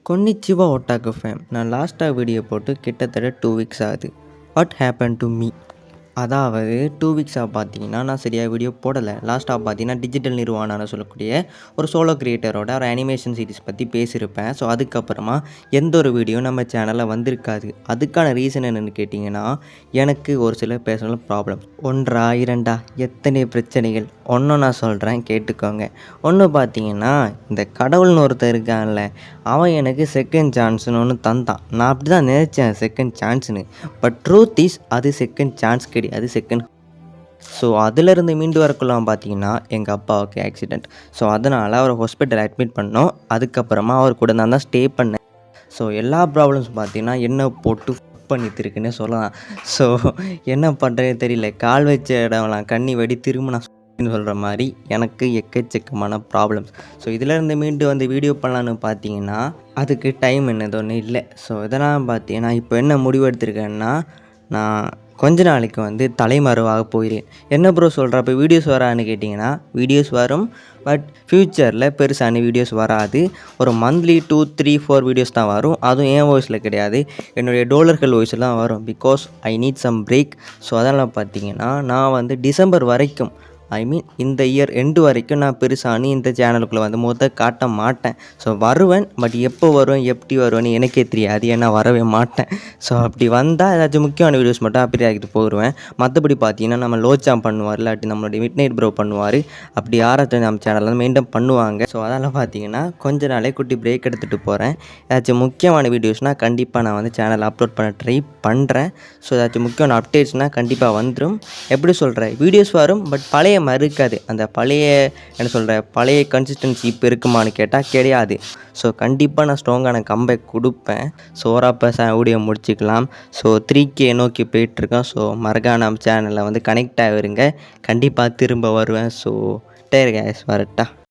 கொன்னிச்சிவா ஒட்டாக்கு fame. நான் லாஸ்ட்டாக video போட்டு கிட்டத்தட்ட 2 வீக்ஸ் ஆகுது. What happen to me? அதாவது 2 வீக்ஸாக பார்த்தீங்கன்னா நான் சரியாக வீடியோ போடலை. லாஸ்ட்டாக பார்த்தீங்கன்னா டிஜிட்டல் நிர்வாணம்னு சொல்லக்கூடிய ஒரு சோலோ கிரியேட்டரோட ஒரு அனிமேஷன் சீரிஸ் பற்றி பேசியிருப்பேன். ஸோ அதுக்கப்புறமா எந்த ஒரு வீடியோ நம்ம சேனலில் வந்திருக்காது. அதுக்கான ரீசன் என்னென்னு கேட்டிங்கன்னா, எனக்கு ஒரு சில பர்சனல் ப்ராப்ளம். ஒன்றா இரண்டா எத்தனை பிரச்சனைகள் ஒன்றும் நான் சொல்கிறேன், கேட்டுக்கோங்க. ஒன்று பார்த்தீங்கன்னா, இந்த கடவுள்னு ஒருத்தர் இருக்கான்ல, அவன் எனக்கு செகண்ட் சான்ஸ்னு ஒன்று தந்தான். நான் அப்படி தான் நினச்சேன், செகண்ட் சான்ஸ்னு. பட் ட்ரூத் இஸ் அது செகண்ட் சான்ஸ் கிடையாது, செகண்ட். ஸோ அதிலிருந்து மீண்டு வரக்குள்ளாம் பார்த்தீங்கன்னா எங்கள் அப்பாவுக்கு ஆக்சிடெண்ட். ஸோ அதனால் அவரை ஹாஸ்பிட்டல் அட்மிட் பண்ணோம். அதுக்கப்புறமா அவர் கூட நான் தான் ஸ்டே பண்ணேன். ஸோ எல்லா ப்ராப்ளம்ஸ் பார்த்தீங்கன்னா என்ன போட்டு பண்ணித்திருக்குன்னே சொல்லலாம். ஸோ என்ன பண்ணுறதே தெரியல. கால் வச்ச இடம்லாம் கண்ணி வெடி திரும்ப நான் சொல்கிற மாதிரி எனக்கு எக்கச்சக்கமான ப்ராப்ளம்ஸ். ஸோ இதிலேருந்து மீண்டு வந்து வீடியோ பண்ணலான்னு பார்த்தீங்கன்னா அதுக்கு டைம் என்னது ஒன்று இல்லை. ஸோ இதெல்லாம் பார்த்தீங்கன்னா இப்போ என்ன முடிவு எடுத்திருக்கேன்னா, நான் கொஞ்ச நாளைக்கு வந்து தலைமறைவாக போயிடுறேன். என்ன ப்ரோ சொல்கிற, அப்போ வீடியோஸ் வரான்னு கேட்டிங்கன்னா, வீடியோஸ் வரும். பட் ஃப்யூச்சரில் பெருசான வீடியோஸ் வராது. ஒரு மந்த்லி 2, 3, 4 வீடியோஸ் தான் வரும். அதுவும் என் வாய்ஸில் கிடையாது, என்னுடைய டோலர்கள் வாய்ஸில் தான் வரும். Because I need some break. So அதெல்லாம் பார்த்தீங்கன்னா நான் வந்து டிசம்பர் வரைக்கும், இந்த இயர் எண்டு வரைக்கும் நான் பெருசானு இந்த சேனலுக்குள்ளே வந்து காட்ட மாட்டேன். ஸோ வருவேன், பட் எப்போ வருவேன் எப்படி வருவேன்னு எனக்கே தெரியாது, ஏன்னா வரவே மாட்டேன். ஸோ அப்படி வந்தால் ஏதாச்சும் முக்கியமான வீடியோஸ் மட்டும் அப்படி ஆகிட்டு போயிடுவேன். மற்றபடி பார்த்தீங்கன்னா நம்ம லோச்சாம் பண்ணுவார், இல்லாட்டி நம்மளுடைய மிட் நைட் ப்ரோ பண்ணுவார். அப்படி யாராச்சும் நம்ம சேனலில் மெயின்டைன் பண்ணுவாங்க. ஸோ அதெல்லாம் பார்த்தீங்கன்னா கொஞ்ச நாளே குட்டி பிரேக் எடுத்துகிட்டு போகிறேன். ஏதாச்சும் முக்கியமான வீடியோஸ்னால் கண்டிப்பாக நான் வந்து சேனலில் அப்லோட் பண்ண ட்ரை பண்ணுறேன். ஸோ ஏதாச்சும் முக்கியமான அப்டேட்ஸ்னால் கண்டிப்பாக வந்துடும். எப்படி சொல்கிறேன், வீடியோஸ் வரும், பட் பழைய மாதிரி இருக்காது. அந்த பழைய பழைய கன்சிஸ்டன்சி இப்போ இருக்குமான்னு கேட்டால் கிடையாது. ஸோ கண்டிப்பாக நான் ஸ்ட்ராங்கான கம்பேக் கொடுப்பேன். ஸோ ஓராப்போ வீடியோ முடிச்சுக்கலாம். ஸோ 3K நோக்கி போயிட்டுருக்கோம். ஸோ மறக்காம சேனலில் வந்து கனெக்ட் ஆகிருங்க. கண்டிப்பாக திரும்ப வருவேன். ஸோ டேர் கேஸ் வரட்டா.